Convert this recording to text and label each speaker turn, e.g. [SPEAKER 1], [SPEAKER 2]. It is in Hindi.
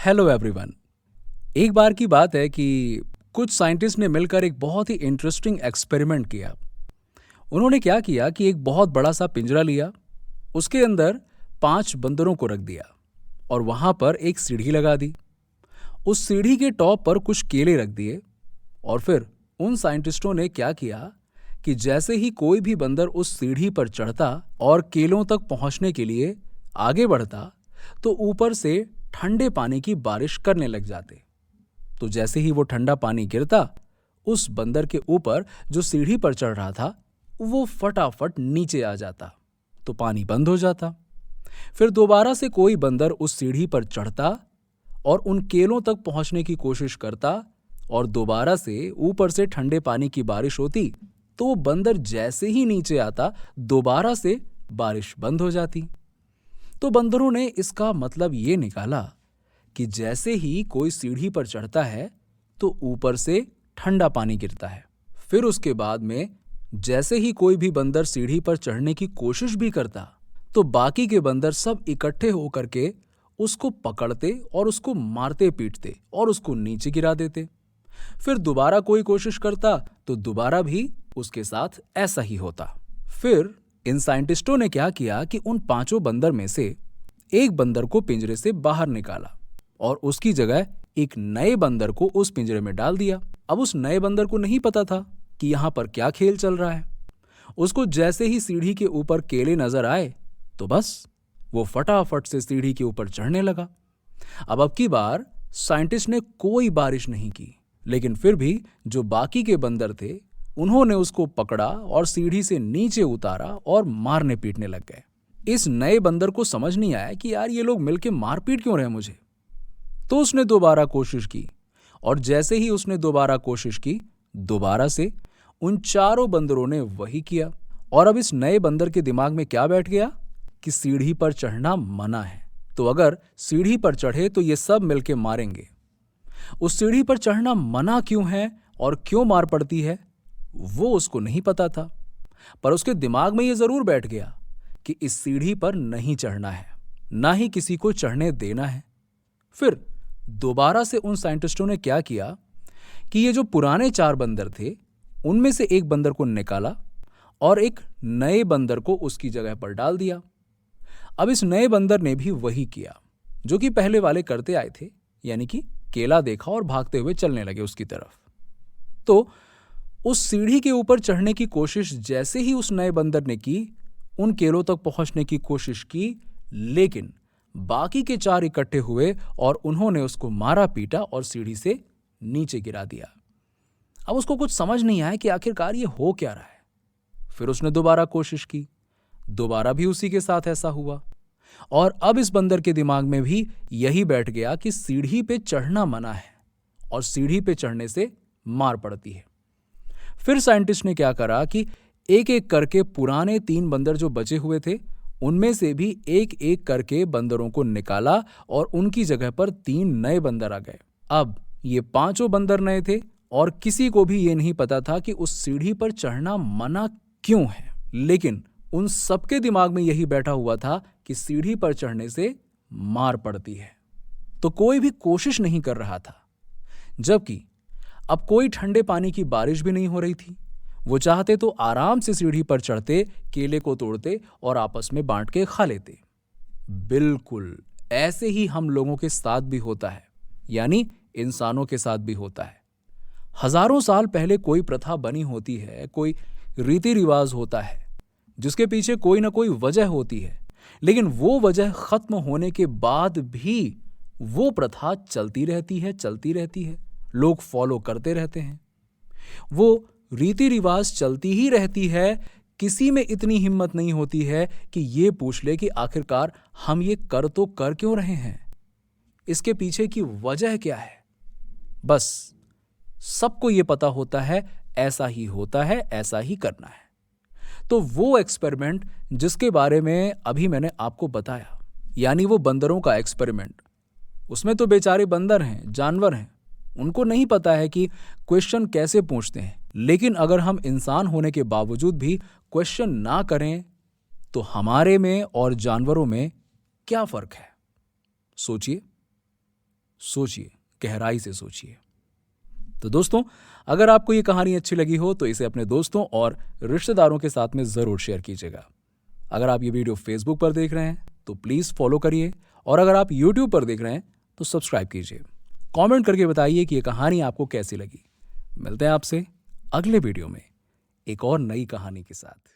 [SPEAKER 1] Hello everyone. एक बार की बात है कि कुछ साइंटिस्ट ने मिलकर एक बहुत ही इंटरेस्टिंग एक्सपेरिमेंट किया। उन्होंने क्या किया कि एक बहुत बड़ा सा पिंजरा लिया, उसके अंदर 5 बंदरों को रख दिया और वहां पर एक सीढ़ी लगा दी। उस सीढ़ी के टॉप पर कुछ केले रख दिए और फिर उन साइंटिस्टों ने क्या किया कि जैसे ही कोई भी बंदर उस सीढ़ी पर चढ़ता और केलों तक पहुंचने के लिए आगे बढ़ता, तो ऊपर से ठंडे पानी की बारिश करने लग जाते। तो जैसे ही वो ठंडा पानी गिरता, उस बंदर के ऊपर जो सीढ़ी पर चढ़ रहा था, वो फटाफट नीचे आ जाता, तो पानी बंद हो जाता। फिर दोबारा से कोई बंदर उस सीढ़ी पर चढ़ता और उन केलों तक पहुंचने की कोशिश करता और दोबारा से ऊपर से ठंडे पानी की बारिश होती, तो वो बंदर जैसे ही नीचे आता, दोबारा से बारिश बंद हो जाती। तो बंदरों ने इसका मतलब ये निकाला कि जैसे ही कोई सीढ़ी पर चढ़ता है तो ऊपर से ठंडा पानी गिरता है। फिर उसके बाद में जैसे ही कोई भी बंदर सीढ़ी पर चढ़ने की कोशिश भी करता, तो बाकी के बंदर सब इकट्ठे होकर के उसको पकड़ते और उसको मारते पीटते और उसको नीचे गिरा देते। फिर दोबारा कोई कोशिश करता तो दोबारा भी उसके साथ ऐसा ही होता। फिर इन साइंटिस्टों ने क्या किया कि उन 5 बंदर में से एक बंदर को पिंजरे से बाहर निकाला और उसकी जगह एक नए बंदर को उस पिंजरे में डाल दिया। अब उस नए बंदर को नहीं पता था कि यहां पर क्या खेल चल रहा है। उसको जैसे ही सीढ़ी के ऊपर केले नजर आए, तो बस वो फटाफट से सीढ़ी के ऊपर चढ़ने लगा। अब की बार साइंटिस्ट ने कोई बारिश नहीं की, लेकिन फिर भी जो बाकी के बंदर थे, उन्होंने उसको पकड़ा और सीढ़ी से नीचे उतारा और मारने पीटने लग गए। इस नए बंदर को समझ नहीं आया कि यार ये लोग मिलके मार पीट क्यों रहे मुझे। तो उसने दोबारा कोशिश की और जैसे ही उसने दोबारा कोशिश की, दोबारा से उन 4 बंदरों ने वही किया। और अब इस नए बंदर के दिमाग में क्या बैठ गया कि सीढ़ी पर चढ़ना मना है, तो अगर सीढ़ी पर चढ़े तो ये सब मिलके मारेंगे। उस सीढ़ी पर चढ़ना मना क्यों है और क्यों मार पड़ती है, वो उसको नहीं पता था, पर उसके दिमाग में ये जरूर बैठ गया कि इस सीढ़ी पर नहीं चढ़ना है, ना ही किसी को चढ़ने देना है। फिर दोबारा से उन साइंटिस्टों ने क्या किया कि ये जो पुराने 4 बंदर थे, उनमें से एक बंदर को निकाला और एक नए बंदर को उसकी जगह पर डाल दिया। अब इस नए बंदर ने भी वही किया जो कि पहले वाले करते आए थे, यानी कि केला देखा और भागते हुए चलने लगे उसकी तरफ। तो उस सीढ़ी के ऊपर चढ़ने की कोशिश जैसे ही उस नए बंदर ने की, उन केलों तक पहुंचने की कोशिश की, लेकिन बाकी के 4 इकट्ठे हुए और उन्होंने उसको मारा पीटा और सीढ़ी से नीचे गिरा दिया। अब उसको कुछ समझ नहीं आया कि आखिरकार ये हो क्या रहा है। फिर उसने दोबारा कोशिश की, दोबारा भी उसी के साथ ऐसा हुआ और अब इस बंदर के दिमाग में भी यही बैठ गया कि सीढ़ी पे चढ़ना मना है और सीढ़ी पे चढ़ने से मार पड़ती है। फिर साइंटिस्ट ने क्या करा कि एक एक करके पुराने 3 बंदर जो बचे हुए थे, उनमें से भी एक एक करके बंदरों को निकाला और उनकी जगह पर 3 नए बंदर आ गए। अब ये 5 बंदर नए थे और किसी को भी ये नहीं पता था कि उस सीढ़ी पर चढ़ना मना क्यों है, लेकिन उन सबके दिमाग में यही बैठा हुआ था कि सीढ़ी पर चढ़ने से मार पड़ती है। तो कोई भी कोशिश नहीं कर रहा था, जबकि अब कोई ठंडे पानी की बारिश भी नहीं हो रही थी। वो चाहते तो आराम से सीढ़ी पर चढ़ते, केले को तोड़ते और आपस में बांट के खा लेते। बिल्कुल ऐसे ही हम लोगों के साथ भी होता है, यानी इंसानों के साथ भी होता है। हजारों साल पहले कोई प्रथा बनी होती है, कोई रीति रिवाज होता है, जिसके पीछे कोई ना कोई वजह होती है, लेकिन वो वजह खत्म होने के बाद भी वो प्रथा चलती रहती है, लोग फॉलो करते रहते हैं। वो रीति रिवाज चलती ही रहती है। किसी में इतनी हिम्मत नहीं होती है कि ये पूछ ले कि आखिरकार हम ये तो कर क्यों रहे हैं, इसके पीछे की वजह क्या है। बस सबको ये पता होता है, ऐसा ही होता है, ऐसा ही करना है। तो वो एक्सपेरिमेंट जिसके बारे में अभी मैंने आपको बताया, यानी वो बंदरों का एक्सपेरिमेंट, उसमें तो बेचारे बंदर हैं, जानवर हैं, उनको नहीं पता है कि क्वेश्चन कैसे पूछते हैं। लेकिन अगर हम इंसान होने के बावजूद भी क्वेश्चन ना करें, तो हमारे में और जानवरों में क्या फर्क है, सोचिए। सोचिए, गहराई से सोचिए। तो दोस्तों, अगर आपको ये कहानी अच्छी लगी हो तो इसे अपने दोस्तों और रिश्तेदारों के साथ में ज़रूर शेयर कीजिएगा। अगर आप ये वीडियो फेसबुक पर देख रहे हैं तो प्लीज़ फॉलो करिए, और अगर आप यूट्यूब पर देख रहे हैं तो सब्सक्राइब कीजिए। कमेंट करके बताइए कि ये कहानी आपको कैसी लगी। मिलते हैं आपसे अगले वीडियो में एक और नई कहानी के साथ।